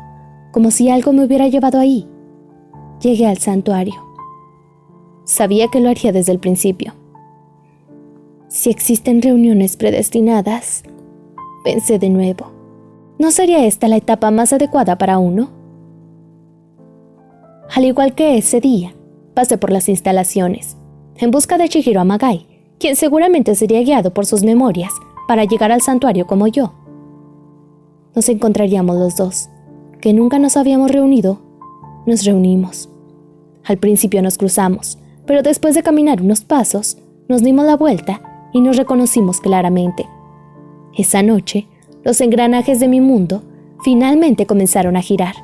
como si algo me hubiera llevado ahí, llegué al santuario. Sabía que lo haría desde el principio. Si existen reuniones predestinadas, pensé de nuevo, ¿no sería esta la etapa más adecuada para uno? Al igual que ese día, pasé por las instalaciones, en busca de Chihiro Amagai, quien seguramente sería guiado por sus memorias para llegar al santuario como yo. Nos encontraríamos los dos, que nunca nos habíamos reunido. Nos reunimos. Al principio nos cruzamos, pero después de caminar unos pasos, nos dimos la vuelta y nos reconocimos claramente. Esa noche, los engranajes de mi mundo finalmente comenzaron a girar.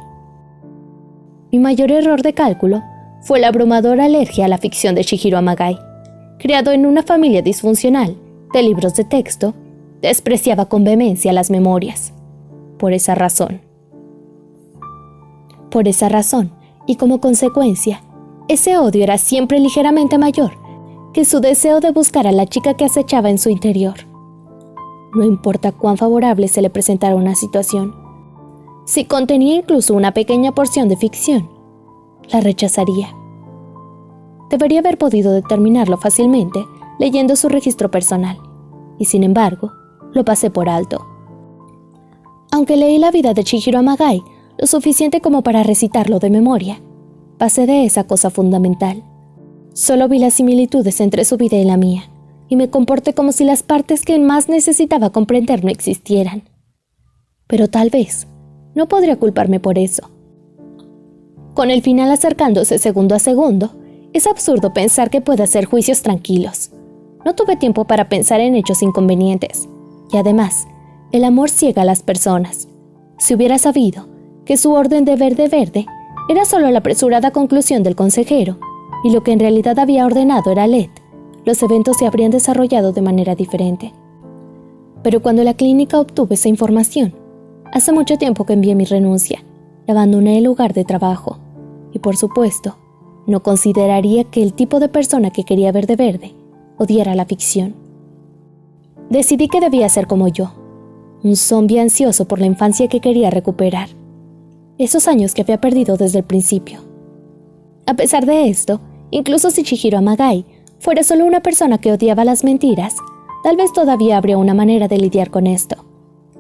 Mi mayor error de cálculo fue la abrumadora alergia a la ficción de Chihiro Amagai. Criado en una familia disfuncional de libros de texto, despreciaba con vehemencia las memorias. Por esa razón, y como consecuencia, ese odio era siempre ligeramente mayor que su deseo de buscar a la chica que acechaba en su interior. No importa cuán favorable se le presentara una situación, si contenía incluso una pequeña porción de ficción, la rechazaría. Debería haber podido determinarlo fácilmente leyendo su registro personal, y sin embargo, lo pasé por alto. Aunque leí la vida de Chihiro Amagai lo suficiente como para recitarlo de memoria, pasé de esa cosa fundamental. Solo vi las similitudes entre su vida y la mía, y me comporté como si las partes que más necesitaba comprender no existieran. Pero tal vez no podría culparme por eso. Con el final acercándose segundo a segundo, es absurdo pensar que pueda hacer juicios tranquilos. No tuve tiempo para pensar en hechos inconvenientes, y además, el amor ciega a las personas. Si hubiera sabido que su orden de verde era solo la apresurada conclusión del consejero, y lo que en realidad había ordenado era Led, los eventos se habrían desarrollado de manera diferente. Pero cuando la clínica obtuvo esa información, hace mucho tiempo que envié mi renuncia y abandoné el lugar de trabajo, y por supuesto, no consideraría que el tipo de persona que quería ver de verde odiara la ficción. Decidí que debía ser como yo, un zombi ansioso por la infancia que quería recuperar, esos años que había perdido desde el principio. A pesar de esto, incluso si Chihiro Amagai fuera solo una persona que odiaba las mentiras, tal vez todavía habría una manera de lidiar con esto.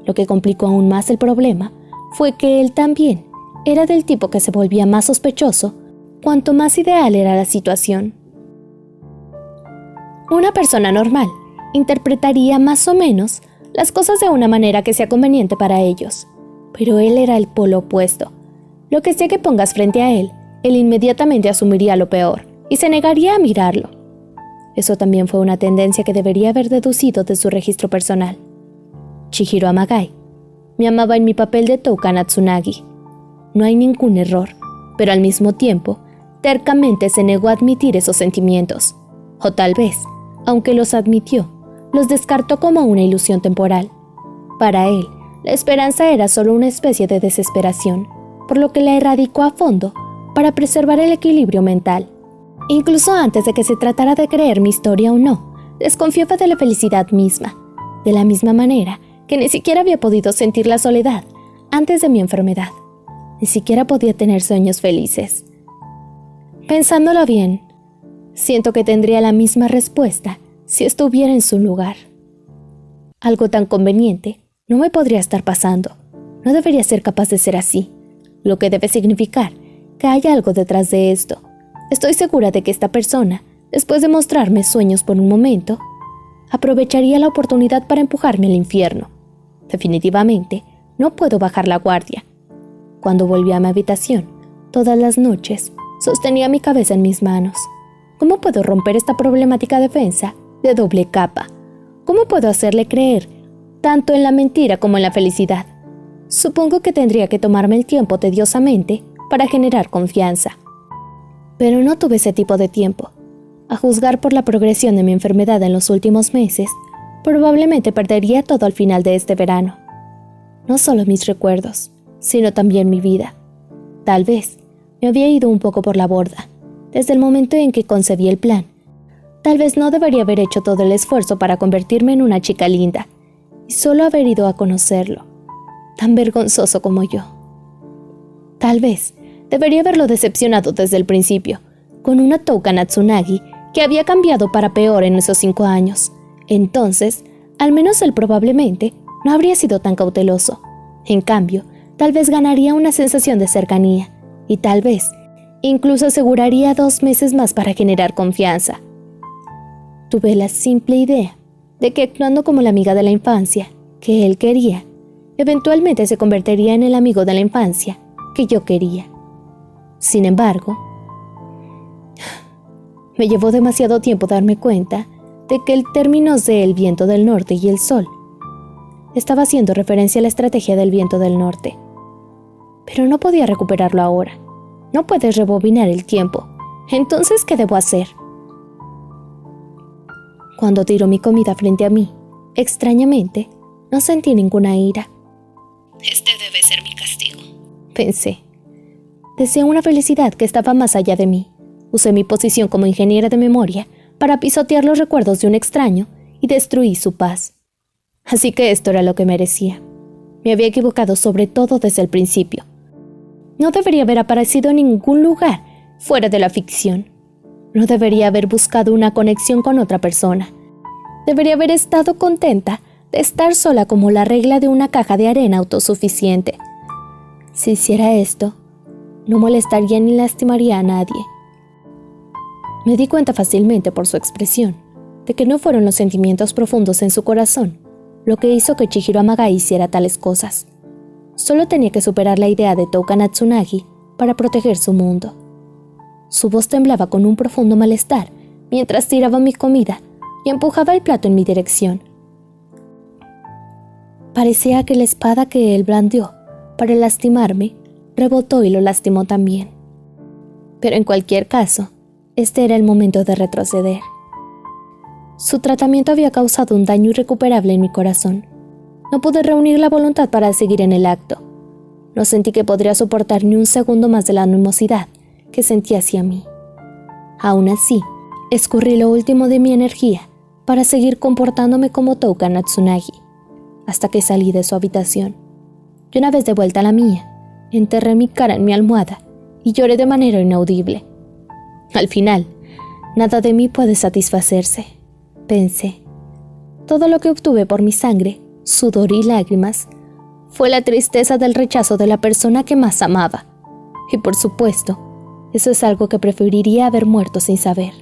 Lo que complicó aún más el problema fue que él también era del tipo que se volvía más sospechoso cuanto más ideal era la situación. Una persona normal interpretaría más o menos las cosas de una manera que sea conveniente para ellos, pero él era el polo opuesto. Lo que sea que pongas frente a él inmediatamente asumiría lo peor y se negaría a mirarlo. Eso también fue una tendencia que debería haber deducido de su registro personal. Chihiro Amagai me amaba en mi papel de Touka Natsunagi. No hay ningún error, pero al mismo tiempo, tercamente se negó a admitir esos sentimientos. O tal vez, aunque los admitió, los descartó como una ilusión temporal. Para él, la esperanza era solo una especie de desesperación, por lo que la erradicó a fondo para preservar el equilibrio mental. Incluso antes de que se tratara de creer mi historia o no, desconfiaba de la felicidad misma, de la misma manera que ni siquiera había podido sentir la soledad antes de mi enfermedad. Ni siquiera podía tener sueños felices. Pensándolo bien, siento que tendría la misma respuesta si estuviera en su lugar. Algo tan conveniente no me podría estar pasando. No debería ser capaz de ser así, lo que debe significar que hay algo detrás de esto. Estoy segura de que esta persona, después de mostrarme sueños por un momento, aprovecharía la oportunidad para empujarme al infierno. Definitivamente, no puedo bajar la guardia. Cuando volví a mi habitación, todas las noches, sostenía mi cabeza en mis manos. ¿Cómo puedo romper esta problemática defensa de doble capa? ¿Cómo puedo hacerle creer tanto en la mentira como en la felicidad? Supongo que tendría que tomarme el tiempo tediosamente para generar confianza. Pero no tuve ese tipo de tiempo. A juzgar por la progresión de mi enfermedad en los últimos meses, probablemente perdería todo al final de este verano. No solo mis recuerdos, sino también mi vida. Tal vez me había ido un poco por la borda, desde el momento en que concebí el plan. Tal vez no debería haber hecho todo el esfuerzo para convertirme en una chica linda, y solo haber ido a conocerlo, tan vergonzoso como yo. Tal vez debería haberlo decepcionado desde el principio, con una Touka Natsunagi que había cambiado para peor en esos 5 años. Entonces, al menos él probablemente no habría sido tan cauteloso. En cambio, tal vez ganaría una sensación de cercanía, y tal vez incluso aseguraría 2 meses más para generar confianza. Tuve la simple idea de que actuando como la amiga de la infancia que él quería, eventualmente se convertiría en el amigo de la infancia que yo quería. Sin embargo, me llevó demasiado tiempo darme cuenta de que el término de El viento del norte y el sol estaba haciendo referencia a la estrategia del viento del norte. Pero no podía recuperarlo ahora. No puedes rebobinar el tiempo. Entonces, ¿qué debo hacer? Cuando tiró mi comida frente a mí, extrañamente, no sentí ninguna ira. Este debe ser mi castigo, pensé. Deseé una felicidad que estaba más allá de mí. Usé mi posición como ingeniera de memoria para pisotear los recuerdos de un extraño y destruí su paz. Así que esto era lo que merecía. Me había equivocado sobre todo desde el principio. No debería haber aparecido en ningún lugar fuera de la ficción. No debería haber buscado una conexión con otra persona. Debería haber estado contenta de estar sola como la regla de una caja de arena autosuficiente. Si hiciera esto, no molestaría ni lastimaría a nadie. Me di cuenta fácilmente por su expresión de que no fueron los sentimientos profundos en su corazón lo que hizo que Chihiro Amagai hiciera tales cosas. Solo tenía que superar la idea de Touka Natsunagi para proteger su mundo. Su voz temblaba con un profundo malestar mientras tiraba mi comida y empujaba el plato en mi dirección. Parecía que la espada que él blandió para lastimarme rebotó y lo lastimó también. Pero en cualquier caso, este era el momento de retroceder. Su tratamiento había causado un daño irrecuperable en mi corazón. No pude reunir la voluntad para seguir en el acto. No sentí que podría soportar ni un segundo más de la animosidad que sentía hacia mí. Aún así, escurrí lo último de mi energía para seguir comportándome como Touka Natsunagi, hasta que salí de su habitación. Y una vez de vuelta a la mía, enterré mi cara en mi almohada y lloré de manera inaudible. Al final, nada de mí puede satisfacerse, pensé. Todo lo que obtuve por mi sangre, sudor y lágrimas fue la tristeza del rechazo de la persona que más amaba. Y por supuesto, eso es algo que preferiría haber muerto sin saber.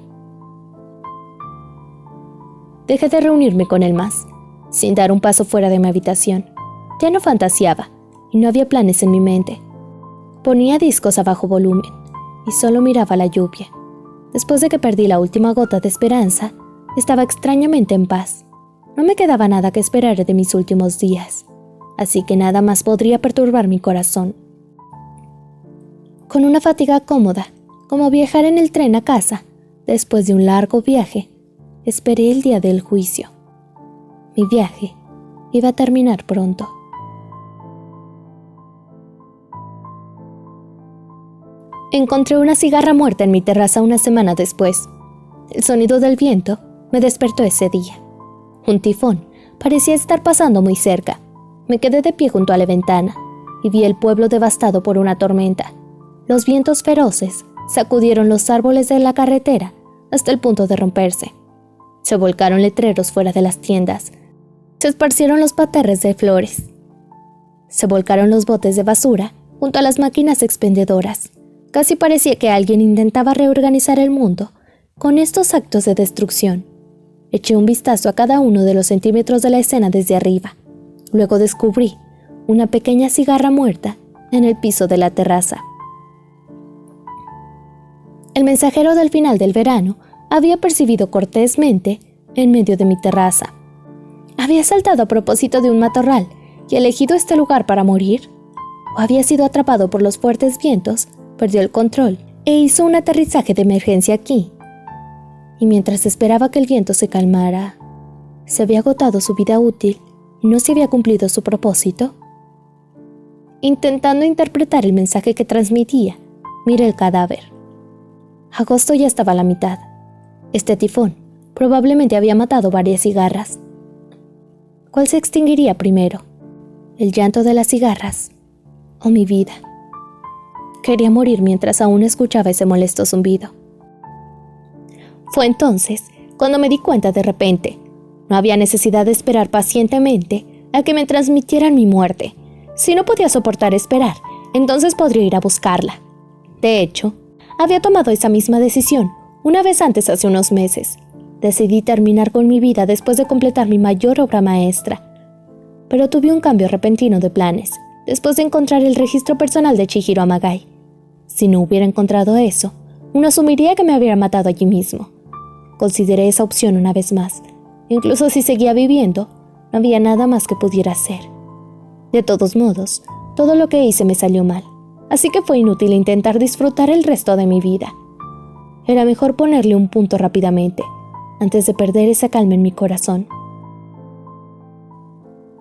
Dejé de reunirme con él más, sin dar un paso fuera de mi habitación. Ya no fantaseaba y no había planes en mi mente. Ponía discos a bajo volumen y solo miraba la lluvia. Después de que perdí la última gota de esperanza, estaba extrañamente en paz. No me quedaba nada que esperar de mis últimos días, así que nada más podría perturbar mi corazón. Con una fatiga cómoda, como viajar en el tren a casa, después de un largo viaje, esperé el día del juicio. Mi viaje iba a terminar pronto. Encontré una cigarra muerta en mi terraza una semana después. El sonido del viento me despertó ese día. Un tifón parecía estar pasando muy cerca. Me quedé de pie junto a la ventana. y vi el pueblo devastado por una tormenta. Los vientos feroces sacudieron los árboles de la carretera hasta el punto de romperse. Se volcaron letreros fuera de las tiendas. Se esparcieron los parterres de flores. Se volcaron los botes de basura junto a las máquinas expendedoras. Casi parecía que alguien intentaba reorganizar el mundo con estos actos de destrucción. Eché un vistazo a cada uno de los centímetros de la escena desde arriba. Luego descubrí una pequeña cigarra muerta en el piso de la terraza. El mensajero del final del verano había percibido cortésmente en medio de mi terraza. ¿Había saltado a propósito de un matorral y elegido este lugar para morir? ¿O había sido atrapado por los fuertes vientos, perdió el control e hizo un aterrizaje de emergencia aquí? Y mientras esperaba que el viento se calmara, ¿se había agotado su vida útil y no se había cumplido su propósito? Intentando interpretar el mensaje que transmitía, miré el cadáver. Agosto ya estaba a la mitad. Este tifón probablemente había matado varias cigarras. ¿Cuál se extinguiría primero? ¿El llanto de las cigarras o mi vida? Quería morir mientras aún escuchaba ese molesto zumbido. Fue entonces cuando me di cuenta de repente. No había necesidad de esperar pacientemente a que me transmitieran mi muerte. Si no podía soportar esperar, entonces podría ir a buscarla. De hecho, había tomado esa misma decisión una vez antes hace unos meses. Decidí terminar con mi vida después de completar mi mayor obra maestra. Pero tuve un cambio repentino de planes, después de encontrar el registro personal de Chihiro Amagai. Si no hubiera encontrado eso, uno asumiría que me hubiera matado allí mismo. Consideré esa opción una vez más. Incluso si seguía viviendo, no había nada más que pudiera hacer. De todos modos, todo lo que hice me salió mal, así que fue inútil intentar disfrutar el resto de mi vida. Era mejor ponerle un punto rápidamente, antes de perder esa calma en mi corazón.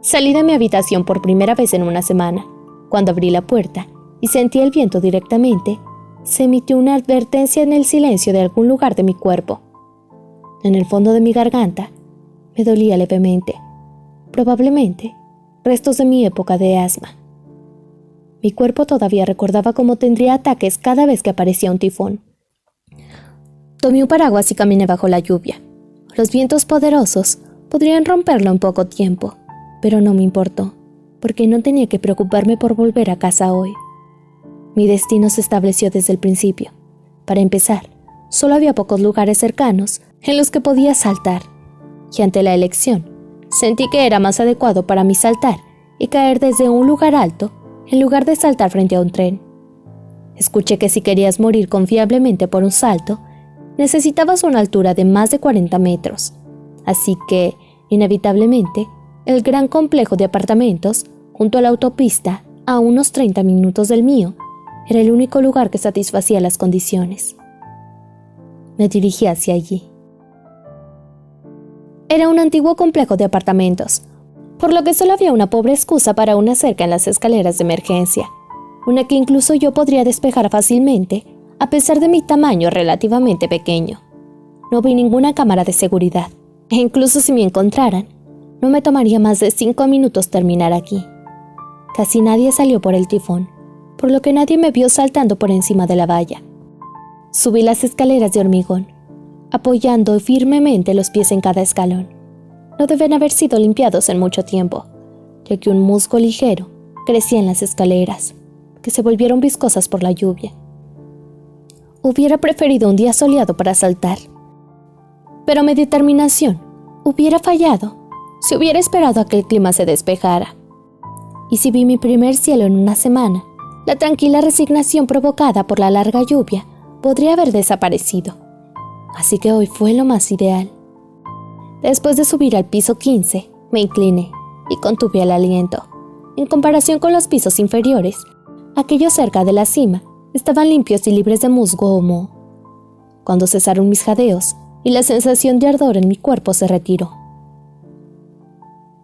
Salí de mi habitación por primera vez en una semana. Cuando abrí la puerta y sentí el viento directamente, se emitió una advertencia en el silencio de algún lugar de mi cuerpo. En el fondo de mi garganta, me dolía levemente. Probablemente, restos de mi época de asma. Mi cuerpo todavía recordaba cómo tendría ataques cada vez que aparecía un tifón. Tomé un paraguas y caminé bajo la lluvia. Los vientos poderosos podrían romperlo en poco tiempo, pero no me importó, porque no tenía que preocuparme por volver a casa hoy. Mi destino se estableció desde el principio. Para empezar, solo había pocos lugares cercanos en los que podía saltar, y ante la elección, sentí que era más adecuado para mí saltar y caer desde un lugar alto en lugar de saltar frente a un tren. Escuché que si querías morir confiablemente por un salto, necesitabas una altura de más de 40 metros, así que, inevitablemente, el gran complejo de apartamentos, junto a la autopista, a unos 30 minutos del mío, era el único lugar que satisfacía las condiciones. Me dirigí hacia allí. Era un antiguo complejo de apartamentos, por lo que solo había una pobre excusa para una cerca en las escaleras de emergencia, una que incluso yo podría despejar fácilmente, a pesar de mi tamaño relativamente pequeño. No vi ninguna cámara de seguridad, e incluso si me encontraran, no me tomaría más de 5 minutos terminar aquí. Casi nadie salió por el tifón, por lo que nadie me vio saltando por encima de la valla. Subí las escaleras de hormigón, apoyando firmemente los pies en cada escalón. No deben haber sido limpiados en mucho tiempo, ya que un musgo ligero crecía en las escaleras, que se volvieron viscosas por la lluvia. Hubiera preferido un día soleado para saltar, pero mi determinación hubiera fallado si hubiera esperado a que el clima se despejara. Y si vi mi primer cielo en una semana, la tranquila resignación provocada por la larga lluvia podría haber desaparecido. Así que hoy fue lo más ideal. Después de subir al piso 15, me incliné y contuve el aliento. En comparación con los pisos inferiores, aquellos cerca de la cima estaban limpios y libres de musgo o moho. Cuando cesaron mis jadeos y la sensación de ardor en mi cuerpo se retiró,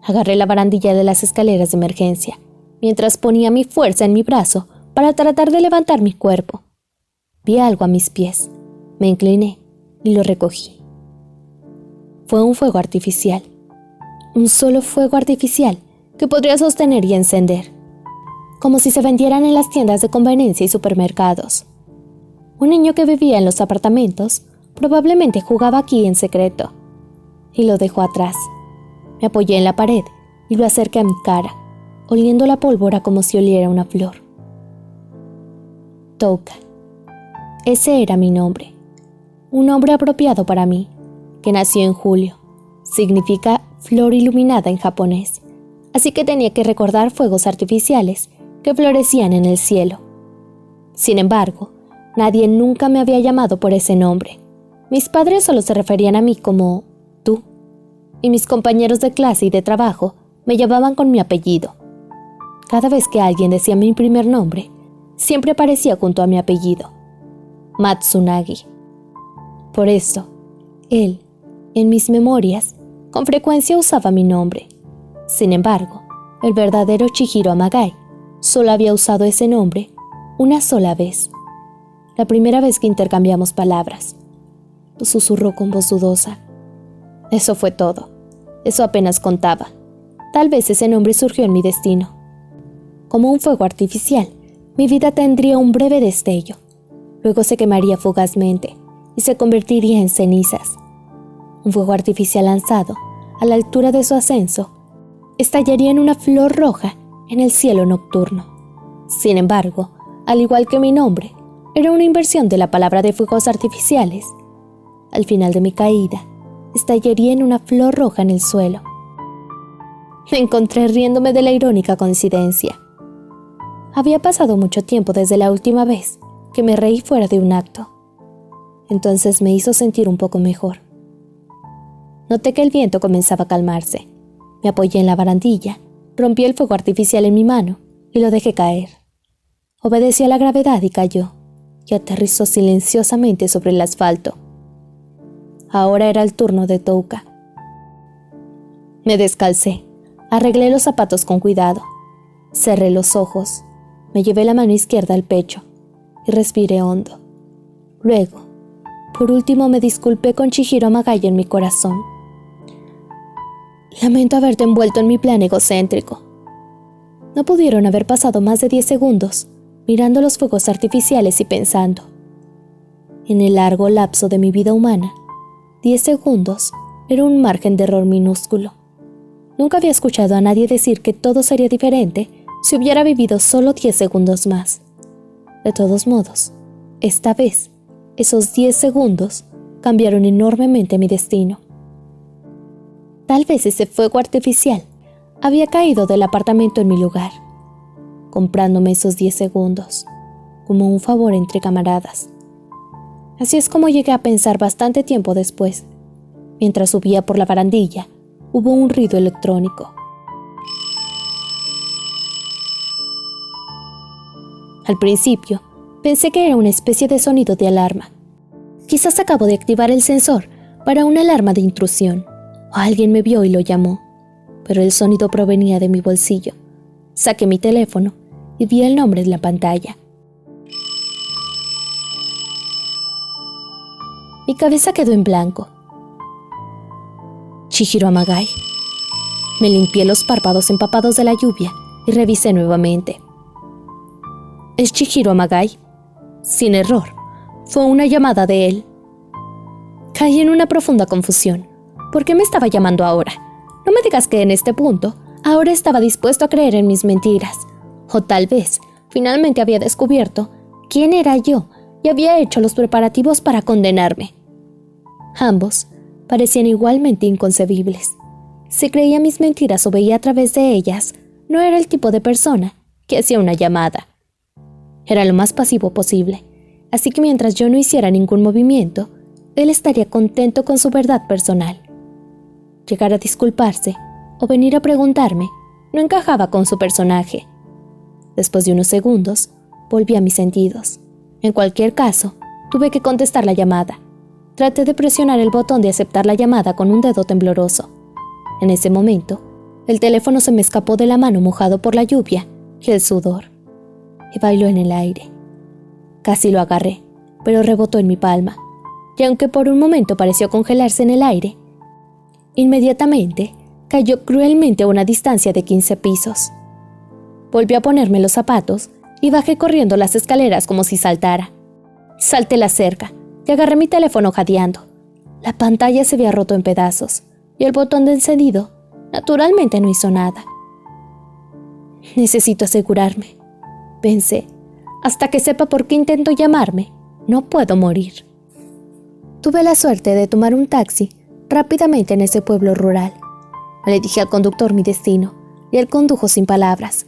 agarré la barandilla de las escaleras de emergencia, mientras ponía mi fuerza en mi brazo para tratar de levantar mi cuerpo. Vi algo a mis pies, me incliné y lo recogí. Fue un fuego artificial, un solo fuego artificial que podría sostener y encender. como si se vendieran en las tiendas de conveniencia y supermercados. Un niño que vivía en los apartamentos probablemente jugaba aquí en secreto, y lo dejó atrás. Me apoyé en la pared y lo acerqué a mi cara, oliendo la pólvora como si oliera una flor. Touka. Ese era mi nombre, un nombre apropiado para mí, que nació en julio. Significa flor iluminada en japonés, así que tenía que recordar fuegos artificiales que florecían en el cielo. Sin embargo, nadie nunca me había llamado por ese nombre. Mis padres solo se referían a mí como tú, y mis compañeros de clase y de trabajo me llamaban con mi apellido. Cada vez que alguien decía mi primer nombre, siempre aparecía junto a mi apellido, Matsunagi. Por eso, él, en mis memorias, con frecuencia usaba mi nombre. Sin embargo, el verdadero Chihiro Amagai solo había usado ese nombre una sola vez. La primera vez que intercambiamos palabras. Susurró con voz dudosa. Eso fue todo. Eso apenas contaba. Tal vez ese nombre surgió en mi destino. Como un fuego artificial, mi vida tendría un breve destello. Luego se quemaría fugazmente y se convertiría en cenizas. Un fuego artificial lanzado, a la altura de su ascenso, estallaría en una flor roja en el cielo nocturno. Sin embargo, al igual que mi nombre, era una inversión de la palabra de fuegos artificiales. Al final de mi caída, estallaría en una flor roja en el suelo. Me encontré riéndome de la irónica coincidencia. Había pasado mucho tiempo desde la última vez que me reí fuera de un acto. Entonces me hizo sentir un poco mejor. Noté que el viento comenzaba a calmarse. Me apoyé en la barandilla, rompí el fuego artificial en mi mano y lo dejé caer. Obedeció a la gravedad y cayó, y aterrizó silenciosamente sobre el asfalto. Ahora era el turno de Touka. Me descalcé, arreglé los zapatos con cuidado, cerré los ojos, me llevé la mano izquierda al pecho y respiré hondo. Luego, por último, me disculpé con Chihiro Amagai en mi corazón. Lamento haberte envuelto en mi plan egocéntrico. No pudieron haber pasado más de 10 segundos mirando los fuegos artificiales y pensando. En el largo lapso de mi vida humana, 10 segundos era un margen de error minúsculo. Nunca había escuchado a nadie decir que todo sería diferente si hubiera vivido solo 10 segundos más. De todos modos, esta vez, esos 10 segundos cambiaron enormemente mi destino. Tal vez ese fuego artificial había caído del apartamento en mi lugar, comprándome esos 10 segundos, como un favor entre camaradas. Así es como llegué a pensar bastante tiempo después. Mientras subía por la barandilla, hubo un ruido electrónico. Al principio, pensé que era una especie de sonido de alarma. Quizás acabo de activar el sensor para una alarma de intrusión, o alguien me vio y lo llamó, pero el sonido provenía de mi bolsillo. Saqué mi teléfono y vi el nombre en la pantalla. Mi cabeza quedó en blanco. Chihiro Amagai. Me limpié los párpados empapados de la lluvia y revisé nuevamente. ¿Es Chihiro Amagai? Sin error, fue una llamada de él. Caí en una profunda confusión. ¿Por qué me estaba llamando ahora? No me digas que en este punto, ahora estaba dispuesto a creer en mis mentiras. O tal vez, finalmente había descubierto quién era yo y había hecho los preparativos para condenarme. Ambos parecían igualmente inconcebibles. Si creía mis mentiras o veía a través de ellas, no era el tipo de persona que hacía una llamada. Era lo más pasivo posible, así que mientras yo no hiciera ningún movimiento, él estaría contento con su verdad personal. Llegar a disculparse o venir a preguntarme no encajaba con su personaje. Después de unos segundos, volví a mis sentidos. En cualquier caso, tuve que contestar la llamada. Traté de presionar el botón de aceptar la llamada con un dedo tembloroso. En ese momento, el teléfono se me escapó de la mano mojado por la lluvia y el sudor, y bailó en el aire. Casi lo agarré, pero rebotó en mi palma, y aunque por un momento pareció congelarse en el aire, inmediatamente cayó cruelmente a una distancia de 15 pisos. Volví a ponerme los zapatos y bajé corriendo las escaleras como si saltara. Salté la cerca y agarré mi teléfono jadeando. La pantalla se había roto en pedazos y el botón de encendido naturalmente no hizo nada. Necesito asegurarme, pensé. Hasta que sepa por qué intento llamarme, no puedo morir. Tuve la suerte de tomar un taxi rápidamente en ese pueblo rural. Le dije al conductor mi destino y él condujo sin palabras.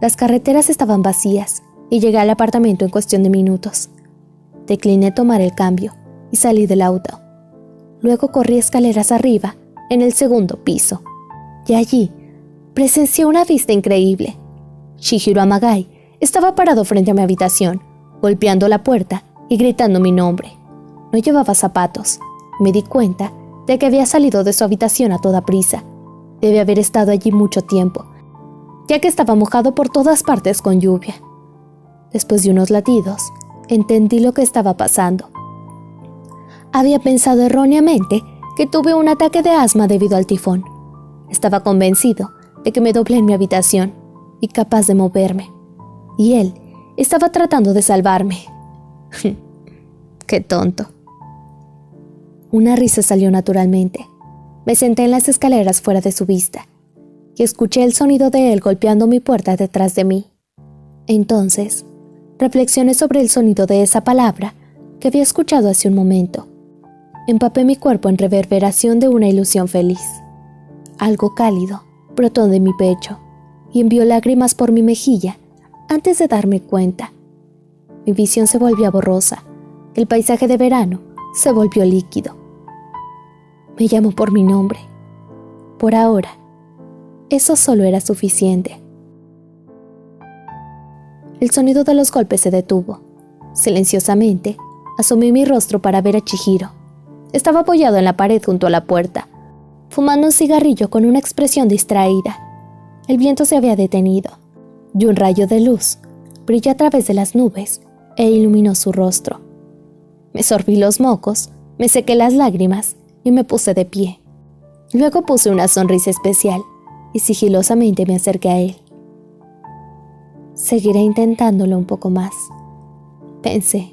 Las carreteras estaban vacías y llegué al apartamento en cuestión de minutos. Decliné tomar el cambio y salí del auto. Luego corrí escaleras arriba, en el segundo piso. Y allí presencié una vista increíble. Chihiro Amagai estaba parado frente a mi habitación, golpeando la puerta y gritando mi nombre. No llevaba zapatos. Me di cuenta de que había salido de su habitación a toda prisa. Debe haber estado allí mucho tiempo, ya que estaba mojado por todas partes con lluvia. Después de unos latidos, entendí lo que estaba pasando. Había pensado erróneamente que tuve un ataque de asma debido al tifón. Estaba convencido de que me doblé en mi habitación y capaz de moverme. Y él estaba tratando de salvarme. ¡Qué tonto! Una risa salió naturalmente. Me senté en las escaleras fuera de su vista y escuché el sonido de él golpeando mi puerta detrás de mí. Entonces, reflexioné sobre el sonido de esa palabra que había escuchado hace un momento. Empapé mi cuerpo en reverberación de una ilusión feliz. Algo cálido brotó de mi pecho y envió lágrimas por mi mejilla antes de darme cuenta. Mi visión se volvió borrosa. El paisaje de verano se volvió líquido. Me llamó por mi nombre. Por ahora, eso solo era suficiente. El sonido de los golpes se detuvo. Silenciosamente, asomé mi rostro para ver a Chihiro. Estaba apoyado en la pared junto a la puerta, fumando un cigarrillo con una expresión distraída. El viento se había detenido, y un rayo de luz brilló a través de las nubes e iluminó su rostro. Me sorbí los mocos, me sequé las lágrimas y me puse de pie. Luego puse una sonrisa especial y sigilosamente me acerqué a él. Seguiré intentándolo un poco más, pensé.